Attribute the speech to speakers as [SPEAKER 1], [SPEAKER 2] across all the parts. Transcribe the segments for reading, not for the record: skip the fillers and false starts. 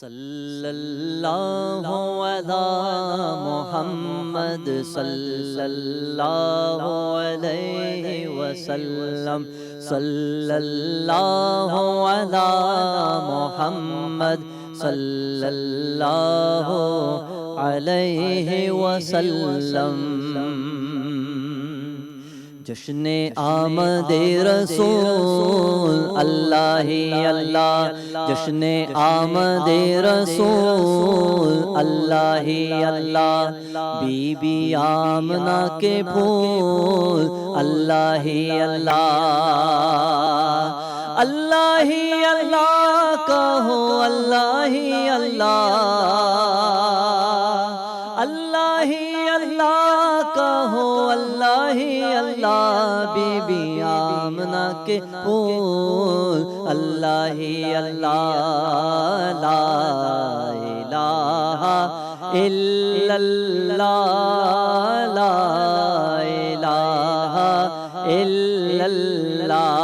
[SPEAKER 1] صلی اللہ علی محمد صلی اللہ علیہ وسلم صلی اللہ علی محمد صلی اللہ علیہ وسلم۔ جشن آمد رسول اللہ ہی اللہ، جشن آمد رسول اللہ ہی اللہ، بی بی آمنہ کے پھول اللہ ہی اللہ، اللہ ہی اللہ کہو اللہ ہی اللہ، اللہ ہی اللہ کہو اللہ ہی اللہ، بی بی آمنہ کے پھول اللہ ہی اللہ، لا الہ الا اللہ، لا الہ الا اللہ۔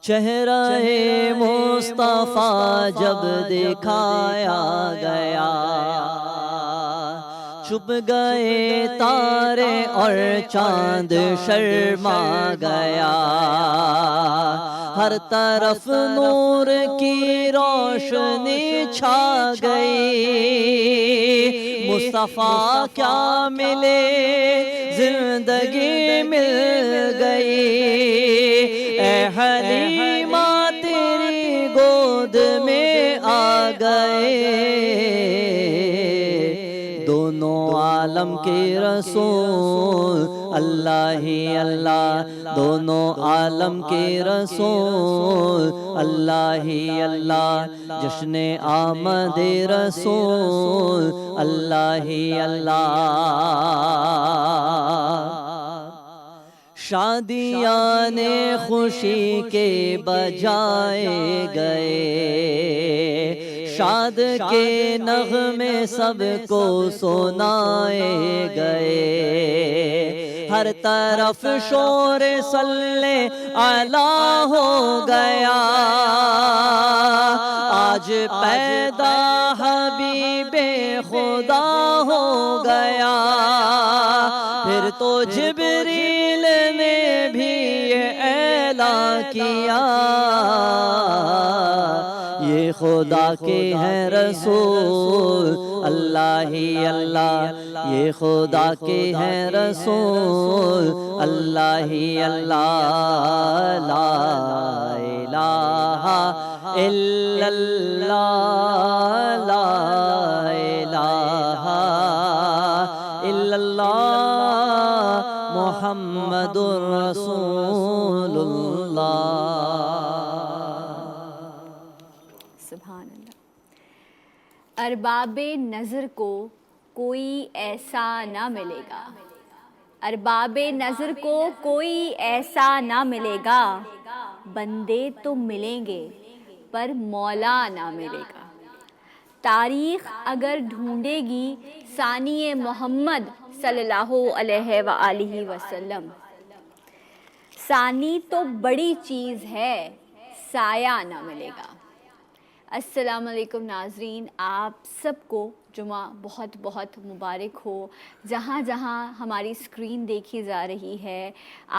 [SPEAKER 1] چہرہ مصطفیٰ جب دکھایا گیا، چھپ گئے تارے اور چاند شرما گیا، ہر طرف نور کی روشنی چھا گئی، مصطفیٰ کیا ملے زندگی مل گئی، اے حلیمہ تیری گود میں آ گئے، دونوں عالم کے رسول اللہ ہی اللہ، دونوں عالم کے رسول اللہ ہی اللہ، جشن آمد رسول اللہ ہی اللہ۔ شادیاں خوشی کے بجائے گئے، شاد کے نغمے سب کو سنائے گئے، ہر طرف شور صلی علی ہو گیا، آج پیدا حبیب خدا ہو گیا، پھر تو جبریل نے بھی یہ اعلان کیا، یہ خدا کے ہیں رسول اللہ ہی اللہ، یہ خدا کے ہیں رسول اللہ ہی اللہ، لا الہ الا اللہ، لا الہ الا اللہ، محمد رسول اللہ۔
[SPEAKER 2] سبحان اللہ۔ ارباب نظر کو کوئی ایسا نہ ملے گا، ارباب نظر کو کوئی ایسا نہ ملے گا، بندے تو ملیں گے پر مولا نہ ملے گا، تاریخ اگر ڈھونڈے گی ثانی محمد صلی اللہ علیہ وآلہ وسلم، ثانی تو بڑی چیز ہے، سایہ نہ ملے گا۔ السلام علیکم ناظرین، آپ سب کو جمعہ بہت بہت مبارک ہو۔ جہاں جہاں ہماری اسکرین دیکھی جا رہی ہے،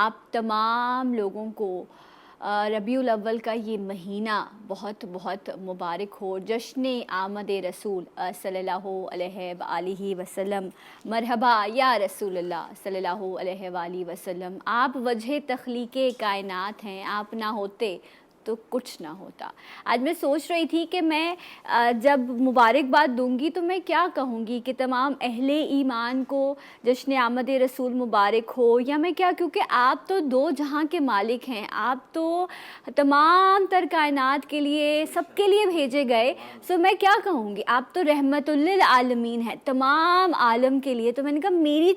[SPEAKER 2] آپ تمام لوگوں کو ربیع الاول کا یہ مہینہ بہت بہت مبارک ہو، جشن آمد رسول صلی اللہ علیہ وآلہ وسلم۔ مرحبا یا رسول اللہ صلی اللہ علیہ وآلہ وسلم۔ آپ وجہ تخلیق کائنات ہیں، آپ نہ ہوتے تو کچھ نہ ہوتا۔ آج میں سوچ رہی تھی کہ میں جب مبارکباد دوں گی تو میں کیا کہوں گی، کہ تمام اہل ایمان کو جشن آمد رسول مبارک ہو، یا میں کیا، کیونکہ آپ تو دو جہاں کے مالک ہیں، آپ تو تمام تر کائنات کے لیے، سب کے لیے بھیجے گئے، سو میں کیا کہوں گی، آپ تو رحمت للعالمین ہیں، تمام عالم کے لیے۔ تو میں نے کہا میری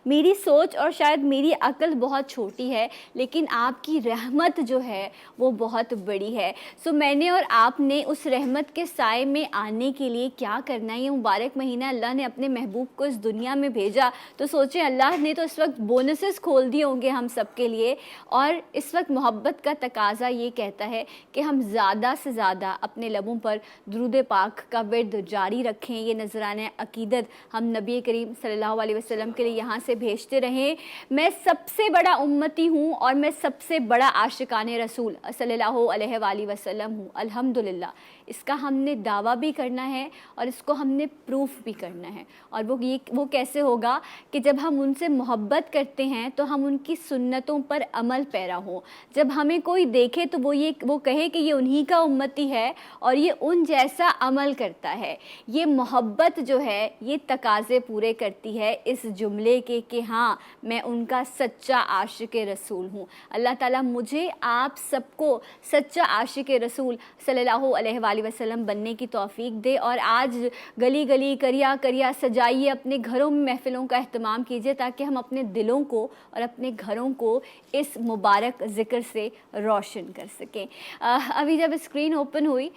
[SPEAKER 2] میری سوچ اور شاید میری عقل بہت چھوٹی ہے، لیکن آپ کی رحمت جو ہے وہ بہت بڑی ہے. سو میں نے اور آپ نے اس رحمت کے سائے میں آنے کے لیے کیا کرنا ہے. یہ مبارک مہینہ اللہ نے اپنے محبوب کو اس دنیا میں بھیجا تو سوچیں اللہ نے تو اس وقت بونسز کھول دیے ہوں گے ہم سب کے لیے. اور اس وقت محبت کا تقاضا یہ کہتا ہے کہ ہم زیادہ سے زیادہ اپنے لبوں پر درود پاک کا ورد جاری رکھیں. یہ نذرانہ عقیدت ہم نبی کریم صلی اللہ علیہ وسلم کے لیے یہاں سے بھیجتے رہیں. میں سب سے بڑا امتی ہوں اور میں سب سے بڑا عاشقان رسول صلی اللہ علیہ وآلہ وسلم ہوں. الحمدللہ اس کا ہم نے دعویٰ بھی کرنا ہے اور اس کو ہم نے پروف بھی کرنا ہے. اور وہ کیسے ہوگا کہ جب ہم ان سے محبت کرتے ہیں تو ہم ان کی سنتوں پر عمل پیرا ہوں. جب ہمیں کوئی دیکھے تو وہ کہے کہ یہ انہی کا امتی ہے اور یہ ان جیسا عمل کرتا ہے. یہ محبت جو ہے یہ تقاضے پورے کرتی ہے اس جملے کے کہ ہاں میں ان کا سچا عاشق رسول ہوں. اللہ تعالیٰ مجھے آپ سب کو سچا عاشق رسول صلی اللہ علیہ وآلہ وسلم بننے کی توفیق دے. اور آج گلی گلی کریا کریا سجائیے، اپنے گھروں میں محفلوں کا اہتمام کیجیے تاکہ ہم اپنے دلوں کو اور اپنے گھروں کو اس مبارک ذکر سے روشن کر سکیں. ابھی جب اسکرین اوپن ہوئی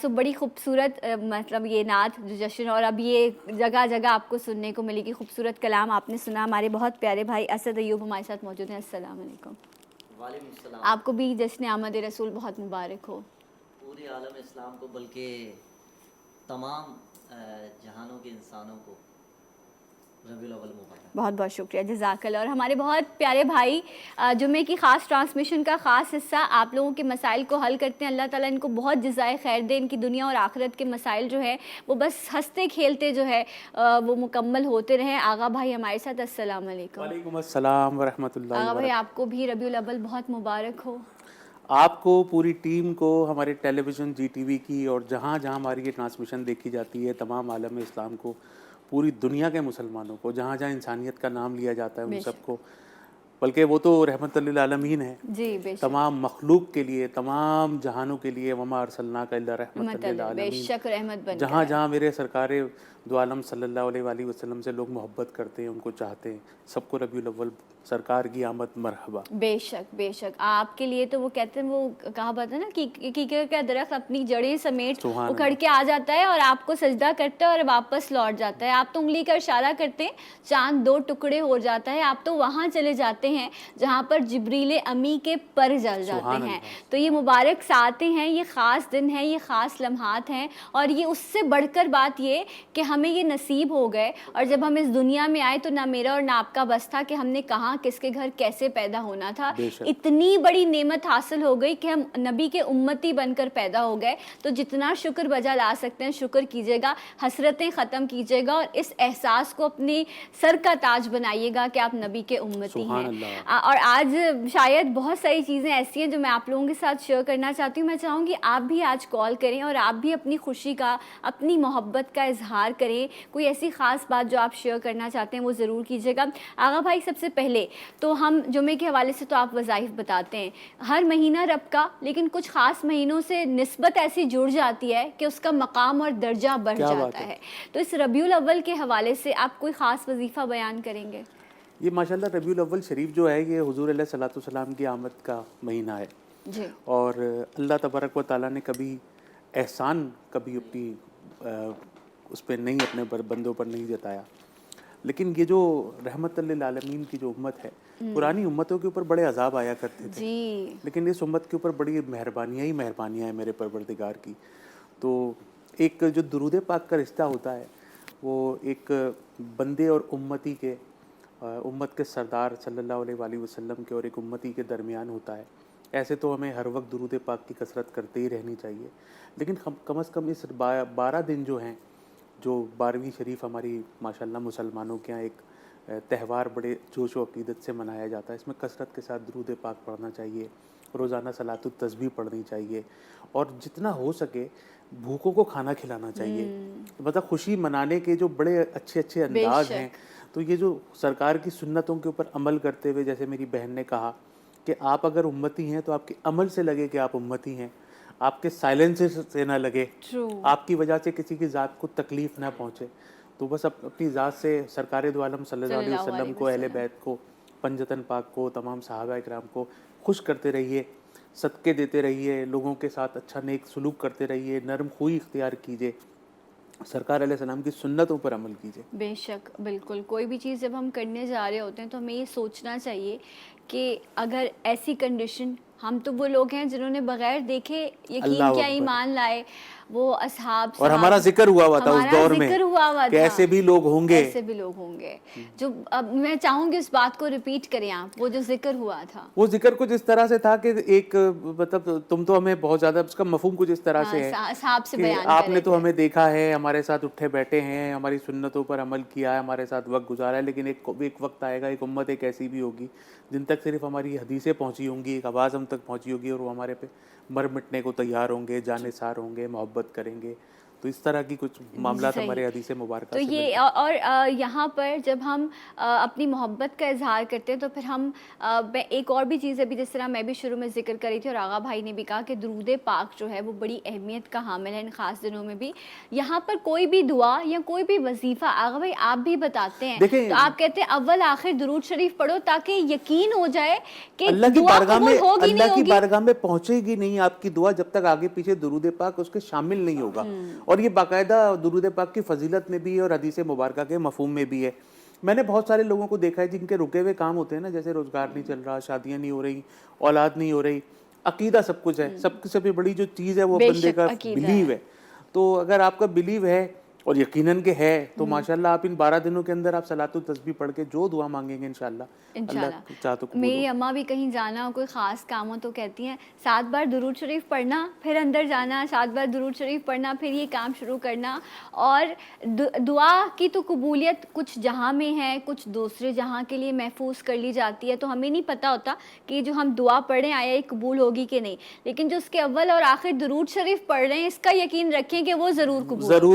[SPEAKER 2] سو بڑی خوبصورت مطلب یہ نعت جو جشن اور اب یہ جگہ جگہ آپ کو سننے کو ملے گی. خوبصورت کلام آپ نے سنا. ہمارے بہت پیارے بھائی اسد ایوب ہمارے ساتھ موجود ہیں. السلام علیکم.
[SPEAKER 1] وعلیکم السلام.
[SPEAKER 2] آپ کو بھی جشن آمد رسول بہت مبارک ہو.
[SPEAKER 1] پورے عالم اسلام کو بلکہ تمام جہانوں کے انسانوں کو ربیع الاول مبارک.
[SPEAKER 2] بہت بہت شکریہ، جزاک اللہ. اور ہمارے بہت پیارے بھائی جمعے کی خاص ٹرانسمیشن کا خاص حصہ آپ لوگوں کے مسائل کو حل کرتے ہیں. اللہ تعالیٰ ان کو بہت جزائے خیر دے. ان کی دنیا اور آخرت کے مسائل جو ہے وہ بس ہنستے کھیلتے جو ہے وہ مکمل ہوتے رہیں. آغا بھائی ہمارے ساتھ. السلام علیکم.
[SPEAKER 3] وعلیکم السلام ورحمۃ اللہ
[SPEAKER 2] آغا بھائی
[SPEAKER 3] وبرکاتہ.
[SPEAKER 2] آپ کو بھی ربیع الاول بہت مبارک ہو.
[SPEAKER 3] آپ کو، پوری ٹیم کو، ہمارے ٹیلی ویژن جی ٹی وی کی اور جہاں جہاں ہماری یہ ٹرانسمیشن دیکھی جاتی ہے تمام عالم اسلام کو، پوری دنیا کے مسلمانوں کو، جہاں جہاں انسانیت کا نام لیا جاتا ہے ان سب کو، بلکہ وہ تو رحمت للعالمین ہے
[SPEAKER 2] جی بے شک.
[SPEAKER 3] تمام مخلوق کے لیے، تمام جہانوں کے لیے. وما ارسلناک الا رحمت
[SPEAKER 2] بے
[SPEAKER 3] للعالمین.
[SPEAKER 2] شک رحمت بن
[SPEAKER 3] جہاں جہاں میرے سرکار دو عالم صلی اللہ علیہ وآلہ وسلم سے لوگ محبت کرتے ہیں، ان کو چاہتے ہیں، سب کو ربیع الاول سرکار کی آمد مرحبا.
[SPEAKER 2] بے شک بے شک. آپ کے لیے تو وہ کہتے ہیں، وہ کہاوت ہے نا کہ کیکر کا درخت اپنی جڑیں سمیٹ اکھڑ کے آ جاتا ہے اور آپ کو سجدہ کرتا ہے اور واپس لوٹ جاتا ہے. آپ تو انگلی کا اشارہ کرتے ہیں، چاند دو ٹکڑے ہو جاتا ہے. آپ تو وہاں چلے جاتے ہیں جہاں پر جبریل امی کے پر جل جاتے ہیں. تو یہ مبارک ساعتیں ہیں، یہ خاص دن ہیں، یہ خاص لمحات ہیں. اور یہ اس سے بڑھ کر بات یہ کہ ہمیں یہ نصیب ہو گئے. اور جب ہم اس دنیا میں آئے تو نہ میرا اور نہ آپ کا بس تھا کہ ہم نے کہاں کس کے گھر کیسے پیدا ہونا تھا. اتنی بڑی نعمت حاصل ہو گئی کہ ہم نبی کے امتی بن کر پیدا ہو گئے. تو جتنا شکر بجا لا سکتے ہیں شکر کیجیے گا، حسرتیں ختم کیجیے گا اور اس احساس کو اپنے سر کا تاج بنائیے گا کہ آپ نبی کے امتی ہیں. اور آج شاید بہت ساری چیزیں ایسی ہیں جو میں آپ لوگوں کے ساتھ شیئر کرنا چاہتی ہوں. میں چاہوں گی آپ بھی آج کال کریں اور آپ بھی اپنی خوشی کا، اپنی محبت کا اظہار کریں. کوئی ایسی خاص بات جو آپ شیئر کرنا چاہتے ہیں وہ ضرور کیجیے گا. آغا بھائی سب سے پہلے تو ہم جمعے کے حوالے سے تو آپ وظائف بتاتے ہیں ہر مہینہ رب کا، لیکن کچھ خاص مہینوں سے نسبت ایسی جڑ جاتی ہے کہ اس کا مقام اور درجہ بڑھ جاتا ہے. تو اس ربیع الاول کے حوالے سے آپ کوئی خاص وظیفہ بیان کریں گے؟
[SPEAKER 3] یہ ماشاءاللہ ربیع الاول شریف جو ہے یہ حضور علیہ الصلوۃ والسلام کی آمد کا مہینہ ہے
[SPEAKER 2] جی.
[SPEAKER 3] اور اللہ تبارک و تعالیٰ نے کبھی احسان کبھی اپنی اس پہ نہیں، اپنے بندوں پر نہیں جتایا. لیکن یہ جو رحمت للعالمین کی جو امت ہے، پرانی امتوں کے اوپر بڑے عذاب آیا کرتے تھے
[SPEAKER 2] جی.
[SPEAKER 3] لیکن اس امت کے اوپر بڑی مہربانیاں ہی مہربانیاں ہیں میرے پروردگار کی. تو ایک جو درود پاک کا رشتہ ہوتا ہے وہ ایک بندے اور امتی کے، امت کے سردار صلی اللہ علیہ وآلہ وسلم کے اور ایک امتی کے درمیان ہوتا ہے. ایسے تو ہمیں ہر وقت درود پاک کی کثرت کرتے ہی رہنی چاہیے، لیکن کم از کم اس 12 دن جو ہیں، جو 12ویں شریف ہماری ماشاءاللہ مسلمانوں کے یہاں ایک تہوار بڑے جوش و عقیدت سے منایا جاتا ہے، اس میں کثرت کے ساتھ درود پاک پڑھنا چاہیے، روزانہ صلاۃ التسبیح پڑھنی چاہیے اور جتنا ہو سکے بھوکوں کو کھانا کھلانا چاہیے. مطلب خوشی منانے کے جو بڑے اچھے اچھے انداز ہیں. تو یہ جو سرکار کی سنتوں کے اوپر عمل کرتے ہوئے، جیسے میری بہن نے کہا کہ آپ اگر امتی ہیں تو آپ کے عمل سے لگے کہ آپ امتی ہیں، آپ کے سائلنس سے نہ لگے، آپ کی وجہ سے کسی کی ذات کو تکلیف نہ پہنچے. تو بس اپنی ذات سے سرکار دو عالم صلی اللہ علیہ وسلم کو، اہل بیت کو، پنجتن پاک کو، تمام صحابہ اکرام کو خوش کرتے رہیے، صدقے دیتے رہیے، لوگوں کے ساتھ اچھا نیک سلوک کرتے رہیے، نرم خوئی اختیار کیجیے، سرکار علیہ السلام کی سنتوں پر عمل کیجیے۔
[SPEAKER 2] بے شک، بالکل، کوئی بھی چیز جب ہم کرنے جا رہے ہوتے ہیں تو ہمیں یہ سوچنا چاہیے کہ اگر ایسی کنڈیشن، ہم تو وہ لوگ ہیں جنہوں نے بغیر دیکھے یقین کیا ایمان لائے، وہ اصحاب،
[SPEAKER 3] اور ہمارا ذکر ہوا ہوا تھا اس دور میں کہ ایسے بھی لوگ ہوں گے،
[SPEAKER 2] ایسے بھی لوگ ہوں گے جو، اب میں چاہوں گی اس بات کو ریپیٹ کریں آپ، وہ جو ذکر ہوا تھا، وہ
[SPEAKER 3] ذکر کچھ اس طرح سے تھا کہ ایک مطلب تم تو ہمیں بہت زیادہ اس کا مفہوم کچھ اس طرح سے ہے
[SPEAKER 2] اصحاب سے
[SPEAKER 3] کہ
[SPEAKER 2] بیان
[SPEAKER 3] آپ نے تو ہمیں دیکھا ہے، ہمارے ساتھ اٹھے بیٹھے ہیں، ہماری سنتوں پر عمل کیا ہے، ہمارے ساتھ وقت گزارا ہے، لیکن ایک وقت آئے گا، ایک امت ایک ایسی بھی ہوگی جن تک صرف ہماری حدیثیں پہنچی ہوں گی، ایک آواز ہم تک پہنچی ہوگی، اور وہ ہمارے پہ مر مٹنے کو تیار ہوں گے، جان نثار ہوں گے، محبت کریں گے۔ تو اس طرح کی کچھ معاملات ہمارے حدیث مبارکہ سے
[SPEAKER 2] تو یہ اور یہاں پر جب ہم اپنی محبت کا اظہار کرتے ہیں تو پھر ہم ایک اور بھی چیز ابھی جس طرح میں بھی شروع میں ذکر کری تھی اور آغا بھائی نے بھی کہا کہ درود پاک جو ہے وہ بڑی اہمیت کا حامل ہے ان خاص دنوں میں بھی۔ یہاں پر کوئی بھی دعا یا کوئی بھی وظیفہ، آغا بھائی آپ بھی بتاتے ہیں، تو آپ کہتے ہیں اول آخر درود شریف پڑھو تاکہ یقین ہو جائے کہ
[SPEAKER 3] اللہ کی
[SPEAKER 2] دعا قبول ہوگی،
[SPEAKER 3] اللہ کی بارگاہ میں پہنچے گی نہیں آپ کی دعا جب تک آگے پیچھے درود پاک اس کے شامل نہیں ہوگا۔ اور یہ باقاعدہ درود پاک کی فضیلت میں بھی ہے اور حدیث مبارکہ کے مفہوم میں بھی ہے۔ میں نے بہت سارے لوگوں کو دیکھا ہے جن کے رکے ہوئے کام ہوتے ہیں نا، جیسے روزگار نہیں چل رہا، شادیاں نہیں ہو رہی، اولاد نہیں ہو رہی، عقیدہ سب کچھ ہے، سب سے بڑی جو چیز ہے وہ بندے کا بلیو ہے۔ تو اگر آپ کا بلیو ہے اور یقیناً کہ ہے تو ماشاءاللہ آپ ان 12 دنوں کے اندر آپ صلاۃ و تسبیح پڑھ کے جو دعا مانگیں گے انشاءاللہ اللہ چاہ تو قبول
[SPEAKER 2] میری اماں بھی کہیں جانا ہو، کوئی خاص کام ہو تو کہتی ہیں 7 بار درود شریف پڑھنا، پھر اندر جانا، 7 بار درود شریف پڑھنا، پھر یہ کام شروع کرنا۔ اور دعا کی تو قبولیت کچھ جہاں میں ہے، کچھ دوسرے جہاں کے لیے محفوظ کر لی جاتی ہے، تو ہمیں نہیں پتہ ہوتا کہ جو ہم دعا پڑھیں آیا یہ قبول ہوگی کہ نہیں، لیکن جو اس کے اول اور آخر درود شریف پڑھ رہے ہیں اس کا یقین رکھیں کہ وہ ضرور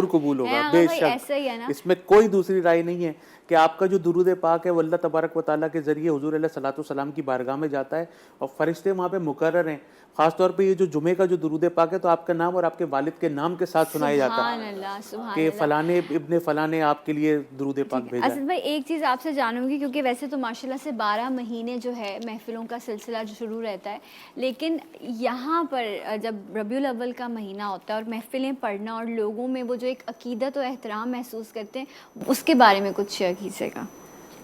[SPEAKER 2] قبول
[SPEAKER 3] ہوگا۔ بے شک
[SPEAKER 2] ایسا ہی ہے نا،
[SPEAKER 3] اس میں کوئی دوسری رائے نہیں ہے کہ آپ کا جو درود پاک ہے وہ اللہ تبارک و تعالیٰ کے ذریعے حضور علیہ الصلوۃ والسلام کی بارگاہ میں جاتا ہے اور فرشتے وہاں پہ مقرر ہیں۔ خاص طور پہ یہ جو جمعے کا جو درود پاک ہے تو آپ کا نام اور آپ کے والد کے نام کے ساتھ سنایا جاتا ہے کہ فلانے ابن فلانے آپ کے لیے درود پاک بھیجا ہے۔
[SPEAKER 2] اسد بھائی ایک چیز آپ سے جانوں گی، کیونکہ ویسے تو ماشاءاللہ سے 12 مہینے جو ہے محفلوں کا سلسلہ جو شروع رہتا ہے، لیکن یہاں پر جب ربیع الاول کا مہینہ ہوتا ہے اور محفلیں پڑھنا اور لوگوں میں وہ جو ایک عقیدت و احترام محسوس کرتے ہیں، اس کے بارے میں کچھ شیئر کیجیے گا۔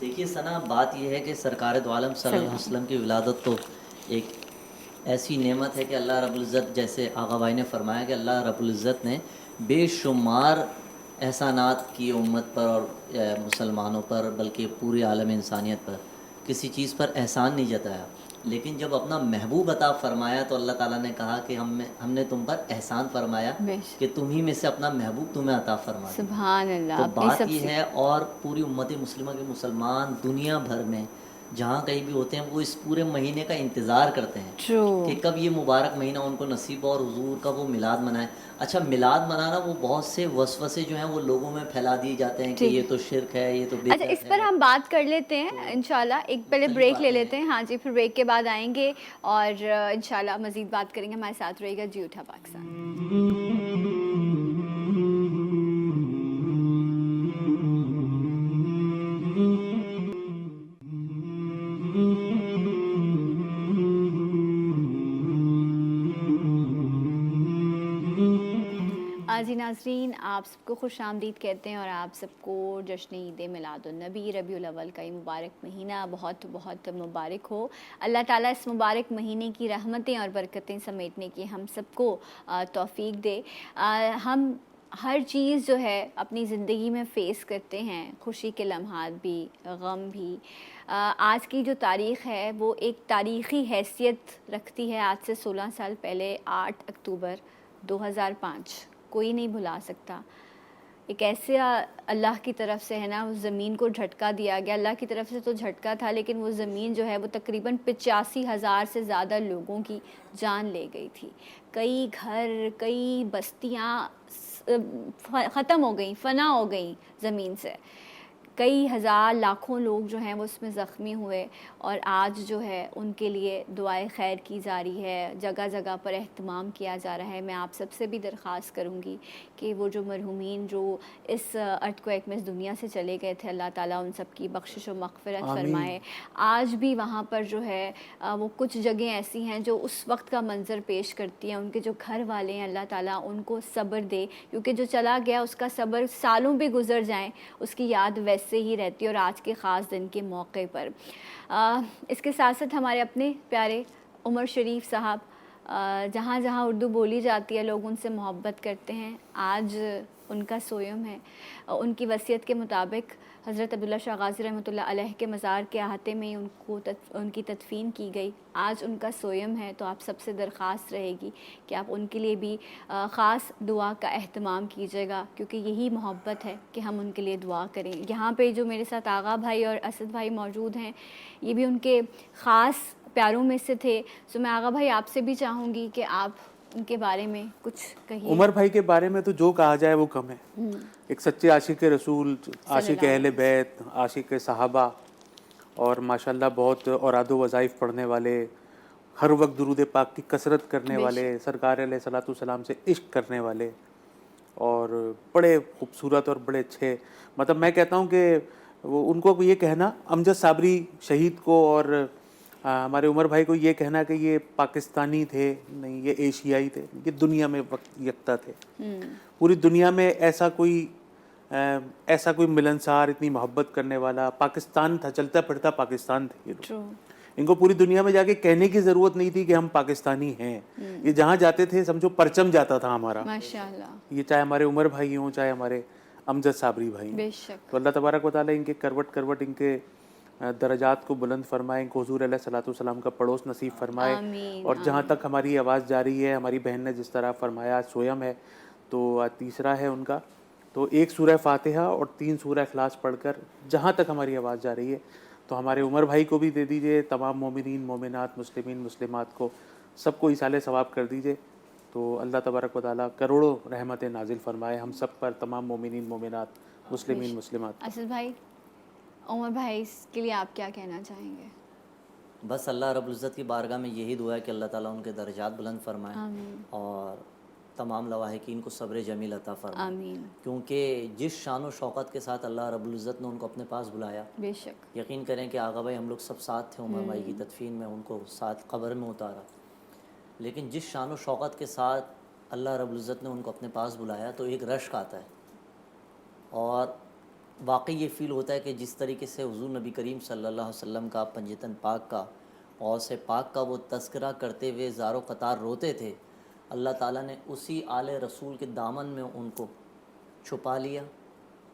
[SPEAKER 1] دیکھیے ثنا، بات یہ ہے کہ سرکار دو عالم صلی اللہ علیہ وسلم کی ولادت تو ایک ایسی نعمت ہے کہ اللہ رب العزت، جیسے آغا بھائی نے فرمایا کہ اللہ رب العزت نے بے شمار احسانات کیے امت پر اور مسلمانوں پر، بلکہ پورے عالم انسانیت پر، کسی چیز پر احسان نہیں جتایا، لیکن جب اپنا محبوب عطا فرمایا تو اللہ تعالیٰ نے کہا کہ ہم نے تم پر احسان فرمایا کہ تم ہی میں سے اپنا محبوب تمہیں عطا فرمایا۔
[SPEAKER 2] سبحان اللہ۔
[SPEAKER 1] تو بات یہ ہے، اور پوری امت مسلمہ کے مسلمان دنیا بھر میں جہاں کہیں بھی ہوتے ہیں وہ اس پورے مہینے کا انتظار کرتے ہیں کہ کب یہ مبارک مہینہ ان کو نصیب ہو اور حضور کا وہ میلاد منائے۔ اچھا، میلاد منانا، وہ بہت سے وسوسے جو ہیں وہ لوگوں میں پھیلا دیے جاتے ہیں کہ یہ تو شرک ہے، یہ تو بدعت ہے۔
[SPEAKER 2] اچھا، اس پر ہم بات کر لیتے ہیں انشاءاللہ، ایک پہلے بریک لے لیتے ہیں، ہاں جی، پھر بریک کے بعد آئیں گے اور انشاءاللہ مزید بات کریں گے۔ ہمارے ساتھ رہے گا جی اٹھا پاکستان۔ جی ناظرین، آپ سب کو خوش آمدید کہتے ہیں اور آپ سب کو جشن عید میلاد النبی ربیع الاول کا یہ مبارک مہینہ بہت بہت مبارک ہو۔ اللہ تعالیٰ اس مبارک مہینے کی رحمتیں اور برکتیں سمیٹنے کی ہم سب کو توفیق دے۔ ہم ہر چیز جو ہے اپنی زندگی میں فیس کرتے ہیں، خوشی کے لمحات بھی، غم بھی۔ آج کی جو تاریخ ہے وہ ایک تاریخی حیثیت رکھتی ہے۔ آج سے 16 سال پہلے 8 اکتوبر 2005 کوئی نہیں بھلا سکتا۔ ایک ایسے اللہ کی طرف سے ہے نا، اس زمین کو جھٹکا دیا گیا۔ اللہ کی طرف سے تو جھٹکا تھا، لیکن وہ زمین جو ہے وہ تقریباً 85,000 سے زیادہ لوگوں کی جان لے گئی تھی۔ کئی گھر، کئی بستیاں ختم ہو گئیں، فنا ہو گئیں زمین سے۔ کئی ہزار لاکھوں لوگ جو ہیں وہ اس میں زخمی ہوئے، اور آج جو ہے ان کے لیے دعائے خیر کی جا رہی ہے، جگہ جگہ پر اہتمام کیا جا رہا ہے۔ میں آپ سب سے بھی درخواست کروں گی کہ وہ جو مرحومین جو اس ارتھ کویک میں اس دنیا سے چلے گئے تھے، اللہ تعالیٰ ان سب کی بخشش و مغفرت فرمائے۔ آج بھی وہاں پر جو ہے وہ کچھ جگہیں ایسی ہیں جو اس وقت کا منظر پیش کرتی ہیں، ان کے جو گھر والے ہیں اللہ تعالیٰ ان کو صبر دے، کیونکہ جو چلا گیا اس کا صبر سالوں بھی گزر جائیں اس کی یاد ویسے ہی رہتی ہے، اور آج کے خاص دن کے موقع پر اس کے ساتھ ساتھ ہمارے اپنے پیارے عمر شریف صاحب، جہاں جہاں اردو بولی جاتی ہے لوگ ان سے محبت کرتے ہیں، آج ان کا سویم ہے۔ ان کی وصیت کے مطابق حضرت عبداللہ شاہ غازی رحمۃ اللہ علیہ کے مزار کے احاطے میں ہی ان کی تدفین کی گئی، آج ان کا سویم ہے۔ تو آپ سب سے درخواست رہے گی کہ آپ ان کے لیے بھی خاص دعا کا اہتمام کیجیے گا، کیونکہ یہی محبت ہے کہ ہم ان کے لیے دعا کریں۔ یہاں پہ جو میرے ساتھ آغا بھائی اور اسد بھائی موجود ہیں، یہ بھی ان کے خاص پیاروں میں سے تھے، تو میں آغا بھائی آپ سے بھی چاہوں گی کہ آپ ان کے بارے میں کچھ کہیے۔
[SPEAKER 3] عمر بھائی کے بارے میں تو جو کہا جائے وہ کم ہے، ایک سچے عاشق رسول، عاشق اہل بیت، عاشق صحابہ، اور ماشاءاللہ بہت اوراد و وظائف پڑھنے والے، ہر وقت درود پاک کی کثرت کرنے والے، سرکار علیہ الصلوۃ والسلام سے عشق کرنے والے، اور بڑے خوبصورت اور بڑے اچھے، مطلب میں کہتا ہوں کہ وہ ان کو یہ کہنا، امجد صابری شہید کو اور ہمارے عمر بھائی کو یہ کہنا کہ یہ پاکستانی تھے، نہیں یہ ایشیائی تھے، یہ دنیا میں یکتا تھے۔ پوری دنیا میں ایسا کوئی ملنسار، اتنی محبت کرنے والا پاکستان تھا، چلتا پھرتا پاکستان تھے یہ لوگ۔ ان کو پوری دنیا میں جا کے کہنے کی ضرورت نہیں تھی کہ ہم پاکستانی ہیں، یہ جہاں جاتے تھے سمجھو پرچم جاتا تھا ہمارا،
[SPEAKER 2] ماشاءاللہ،
[SPEAKER 3] یہ چاہے ہمارے عمر بھائی ہوں چاہے ہمارے امجد صابری بھائی ہوں۔
[SPEAKER 2] بے شک۔
[SPEAKER 3] تو اللہ تبارک و تعالیٰ ان کے کروٹ کروٹ ان کے درجات کو بلند فرمائے، ان کو حضور علیہ الصلوۃ والسلام کا پڑوس نصیب فرمائے، اور جہاں تک ہماری آواز جاری ہے، ہماری بہن نے جس طرح فرمایا سویم ہے، تو تیسرا ہے ان کا، تو ایک سورہ فاتحہ اور 3 سورہ اخلاص پڑھ کر جہاں تک ہماری آواز جا رہی ہے، تو ہمارے عمر بھائی کو بھی دے دیجئے، تمام مومنین مومنات مسلمین مسلمات کو سب کو ایصال ثواب کر دیجئے، تو اللہ تبارک و تعالیٰ کروڑوں رحمتیں نازل فرمائے ہم سب پر، تمام مومنین مومنات مسلمین مسلمات۔
[SPEAKER 2] اسد بھائی، عمر بھائی کے لیے آپ کیا کہنا چاہیں گے؟
[SPEAKER 1] بس اللہ رب العزت کی بارگاہ میں یہی دعا ہے کہ اللہ تعالیٰ ان کے درجات بلند فرمائے، اور تمام لواحقین کو صبر جمیل عطا فرمائے،
[SPEAKER 2] آمین۔
[SPEAKER 1] کیونکہ جس شان و شوقت کے ساتھ اللہ رب العزت نے ان کو اپنے پاس بلایا،
[SPEAKER 2] بے شک،
[SPEAKER 1] یقین کریں کہ آغا بھائی ہم لوگ سب ساتھ تھے عمر بھائی کی تدفین میں، ان کو ساتھ قبر میں اتارا، لیکن جس شان و شوقت کے ساتھ اللہ رب العزت نے ان کو اپنے پاس بلایا تو ایک رشک آتا ہے، اور واقعی یہ فیل ہوتا ہے کہ جس طریقے سے حضور نبی کریم صلی اللہ علیہ وسلم کا، پنجتن پاک کا، غوث پاک کا وہ تذکرہ کرتے ہوئے زار و قطار روتے تھے، اللہ تعالیٰ نے اسی آل رسول کے دامن میں ان کو چھپا لیا۔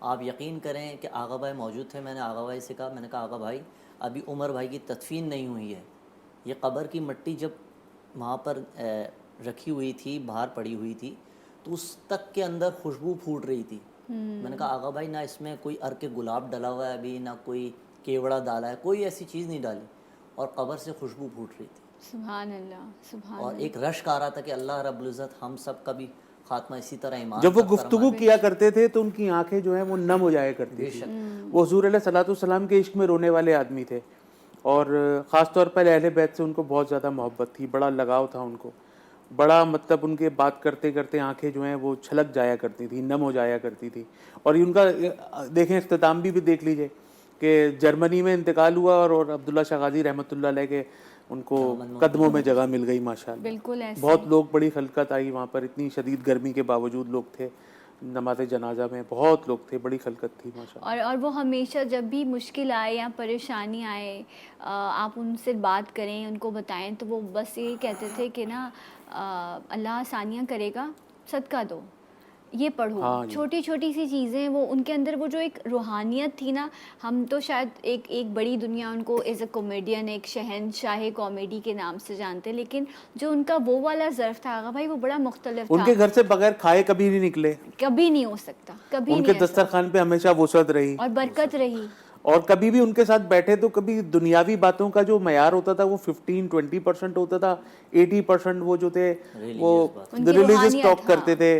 [SPEAKER 1] آپ یقین کریں کہ آغا بھائی موجود تھے، میں نے آغا بھائی سے کہا، میں نے کہا آغا بھائی ابھی عمر بھائی کی تدفین نہیں ہوئی ہے، یہ قبر کی مٹی جب وہاں پر رکھی ہوئی تھی، باہر پڑی ہوئی تھی، تو اس تک کے اندر خوشبو پھوٹ رہی تھی۔ میں نے کہا آغا بھائی نہ اس میں کوئی عرق گلاب ڈلا ہوا ہے ابھی، نہ کوئی کیوڑا ڈالا ہے، کوئی ایسی چیز نہیں ڈالی، اور قبر سے خوشبو پھوٹ رہی تھی۔
[SPEAKER 2] سبحان اللہ، سبحان
[SPEAKER 1] اور ایک رشک آ رہا تھا کہ اللہ رب العزت ہم سب کا بھی خاتمہ اسی طرح ایمان
[SPEAKER 3] جب وہ
[SPEAKER 1] تک
[SPEAKER 3] گفتگو
[SPEAKER 1] فرمائے۔
[SPEAKER 3] کیا کرتے تھے تو ان کی آنکھیں جو ہیں وہ نم ہو جایا کرتی تھی، وہ حضور علیہ الصلوۃ والسلام کے عشق میں رونے والے آدمی تھے، اور خاص طور پر اہل بیت سے ان کو بہت زیادہ محبت تھی، بڑا لگاؤ تھا ان کو، بڑا مطلب ان کے بات کرتے کرتے آنکھیں جو ہیں وہ چھلک جایا کرتی تھی، نم ہو جایا کرتی تھی۔ اور ان کا دیکھیں اختتام بھی دیکھ لیجئے کہ جرمنی میں انتقال ہوا، اور عبداللہ شاہ غازی رحمۃ اللہ علیہ کے ان کو قدموں میں جگہ مل گئی ماشاءاللہ۔
[SPEAKER 2] بالکل ایسے
[SPEAKER 3] بہت لوگ، بڑی خلقت آئی وہاں پر، اتنی شدید گرمی کے باوجود لوگ تھے نماز جنازہ میں، بہت لوگ تھے، بڑی خلقت تھی ماشاءاللہ۔
[SPEAKER 2] اور وہ ہمیشہ جب بھی مشکل آئے یا پریشانی آئے، آپ ان سے بات کریں، ان کو بتائیں، تو وہ بس یہی کہتے تھے کہ نا اللہ آسانیاں کرے گا، صدقہ دو، یہ پڑھو، چھوٹی چھوٹی سی چیزیں، وہ ان کے اندر وہ جو ایک روحانیت تھی نا، ہم تو شاید ایک بڑی دنیا ان کو ایز اے کامیڈین، ایک شہنشاہ کامیڈی کے نام سے جانتے، لیکن جو ان کا وہ والا ظرف تھا آغا بھائی، وہ بڑا مختلف
[SPEAKER 3] ان
[SPEAKER 2] تھا،
[SPEAKER 3] کے گھر سے بغیر کھائے کبھی نہیں نکلے،
[SPEAKER 2] کبھی نہیں ہو سکتا، کبھی
[SPEAKER 3] ان کے
[SPEAKER 2] نہیں ایسا،
[SPEAKER 3] دسترخوان پہ ہمیشہ وسعت رہی،
[SPEAKER 2] اور برکت رہی،
[SPEAKER 3] اور کبھی بھی ان کے ساتھ بیٹھے تو کبھی دنیاوی باتوں کا جو معیار ہوتا تھا وہ 15-20% ہوتا تھا، 80% وہ جو تھے وہ ریلیجیس ٹاک کرتے تھے،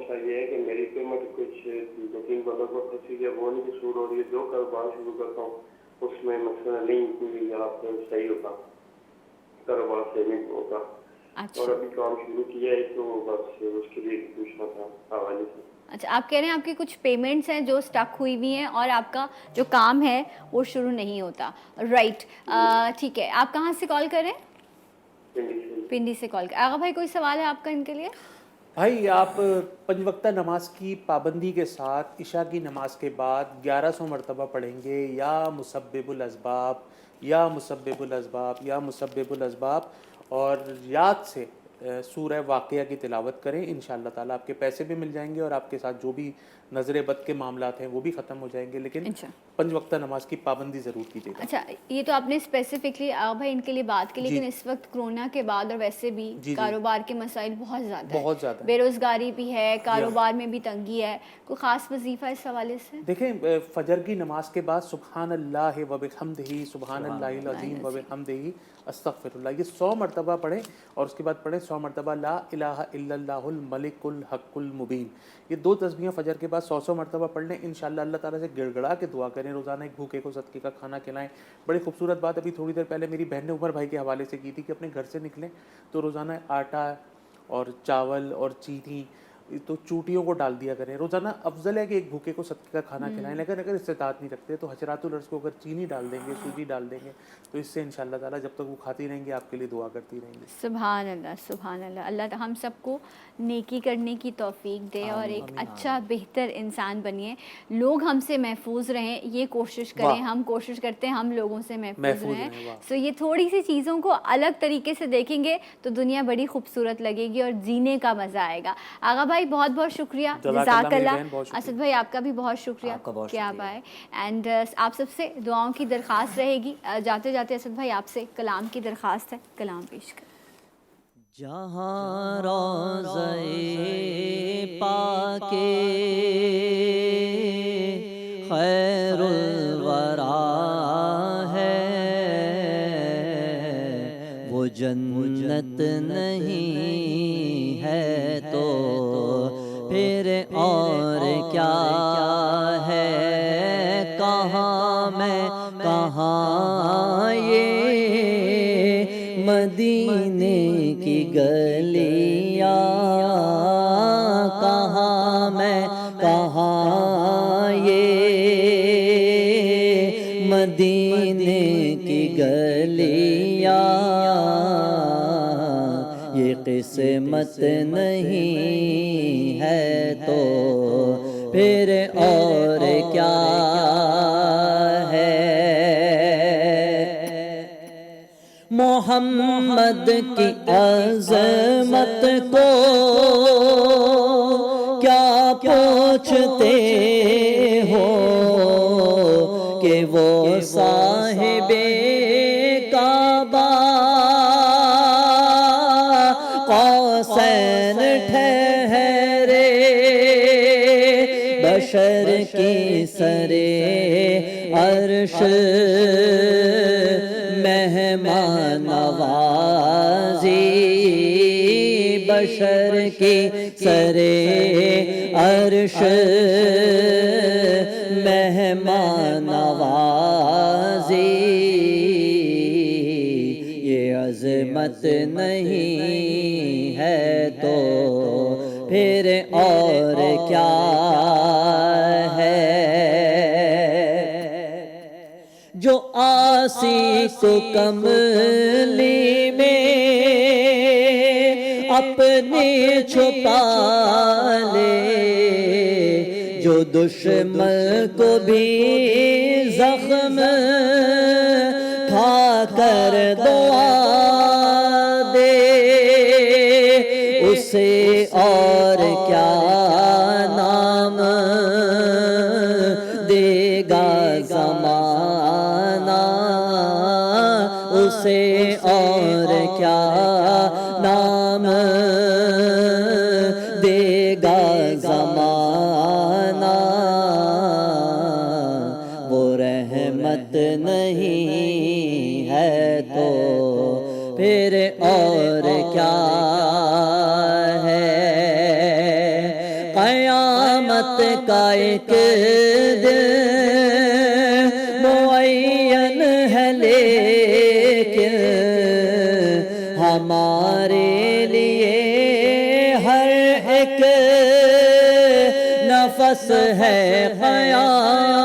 [SPEAKER 4] مسئلہ یہ ہے کہ میری پیمنٹ کچھ 2-3 بندوں کو پھنسی ہے، وہ نہیں شروع ہو رہی ہے. جو کاروبار شروع کرتا ہوں اس میں مسئلہ نہیں کوئی آپ صحیح ہوتا، کاروبار صحیح نہیں ہوتا.
[SPEAKER 2] اچھا
[SPEAKER 4] اور ابھی کام شروع کیا ہے تو بس اس کے لیے پوچھنا تھا حوالے سے.
[SPEAKER 2] اچھا، آپ کہہ رہے ہیں آپ کی کچھ پیمنٹس ہیں جو اسٹک ہوئی ہوئی ہیں اور آپ کا جو کام ہے وہ شروع نہیں ہوتا. رائٹ، ٹھیک ہے. آپ کہاں سے کال کر رہے ہیں؟ پنڈی سے کال کر. آغا بھائی کوئی سوال ہے آپ کا ان کے لیے؟
[SPEAKER 3] بھائی آپ 5 وقتہ نماز کی پابندی کے ساتھ عشاء کی نماز کے بعد 1100 مرتبہ پڑھیں گے یا مسبب الاسباب یا مسبب الاسباب یا مسبب الاسباب، اور یاد سے سورہ واقعہ کی تلاوت کریں. انشاءاللہ تعالیٰ آپ کے پیسے بھی مل جائیں گے اور آپ کے ساتھ جو بھی نظر بد کے معاملات ہیں وہ بھی ختم ہو جائیں گے. لیکن 5 وقتہ نماز کی پابندی ضرور کیجیے گا.
[SPEAKER 2] اچھا، یہ تو آپ نے اسپیسیفکلی آغا بھائی ان کے لیے بات کی، لیکن اس وقت کرونا کے بعد اور ویسے بھی کاروبار کے مسائل بہت زیادہ ہیں، بے روزگاری بھی ہے، کاروبار میں بھی تنگی ہے. کوئی خاص وظیفہ اس حوالے سے؟
[SPEAKER 3] دیکھیں، فجر کی نماز کے بعد سبحان اللہ و بحمدہ، سبحان اللہ العظیم و بحمدہ، استغفر اللہ، یہ 100 مرتبہ پڑھیں. اور اس کے بعد پڑھیں 100 مرتبہ لا الہ الا اللہ الملک الحق المبین. یہ 2 تسبیحیں فجر کے بعد 100 مرتبہ پڑھ لیں. انشاءاللہ اللہ تعالیٰ سے گڑ گڑا کے دعا کریں، روزانہ ایک بھوکے کو صدقے کا کھانا کھلائیں. بڑی خوبصورت بات ابھی تھوڑی دیر پہلے میری بہن نے عمر بھائی کے حوالے سے کی تھی کہ اپنے گھر سے نکلیں تو روزانہ آٹا اور چاول اور چینی تو چوٹیوں کو ڈال دیا کریں. روزانہ افضل ہے کہ ایک بھوکے کو صدقے کا کھانا کھلائیں. لیکن اگر استطاعت نہیں رکھتے تو حشرات الارض کو اگر چینی ڈال دیں گے، سوجی ڈال دیں گے، تو اس سے انشاءاللہ تعالیٰ جب تک وہ کھاتی رہیں گی آپ کے لیے دعا کرتی رہیں گی.
[SPEAKER 2] سبحان اللہ، سبحان اللہ. اللہ تعالیٰ ہم سب کو نیکی کرنے کی توفیق دے اور ایک اچھا بہتر انسان بنیے. لوگ ہم سے محفوظ رہیں یہ کوشش کریں. ہم کوشش کرتے ہیں ہم لوگوں سے محفوظ رہیں. سو یہ تھوڑی سی چیزوں کو الگ طریقے سے دیکھیں گے تو دنیا بڑی خوبصورت لگے گی اور جینے کا مزہ آئے گا. آغا بھائی بہت بہت شکریہ، جزاک اللہ. اسد بھائی آپ کا بھی بہت شکریہ کہ آپ آئے. اینڈ آپ سب سے دعاؤں کی درخواست رہے گی. جاتے جاتے اسد بھائی آپ سے کلام کی درخواست ہے، کلام پیش کر.
[SPEAKER 1] جہاں روضہ پاک خیر الورا ہے، وہ جنت نہیں ہے تو پھر اور کیا ہے. کہاں میں کہاں یہ مدینے کی گلیاں، کہاں میں کہاں یہ مدینے کی گلیاں. یہ قسمت نہیں ہے تو پھر اور کیا ہے. محمد کی عظمت کو کیا پوچھتے ہو کہ وہ صاحب کعبہ قوسین ٹھہرے. بشر کی سرے عرش مہمان نوازی، بشر کی سرے عرش مہمان نوازی. یہ عظمت نہیں ہے تو پھر اور کیا ہے. جو آسی کو کملی میں اپنے چھپا لے، جو دشمن کو بھی زخم کھا کر دعا دے، اسے اور کیا نام دے گا زمانہ، اسے اور کیا نام دے گا زمانہ. وہ رحمت نہیں ہے تو پھر اور کیا ہے. کا ایک دن معین ہے، لیکن ہمارے لیے ہر ایک نفس ہے قیامت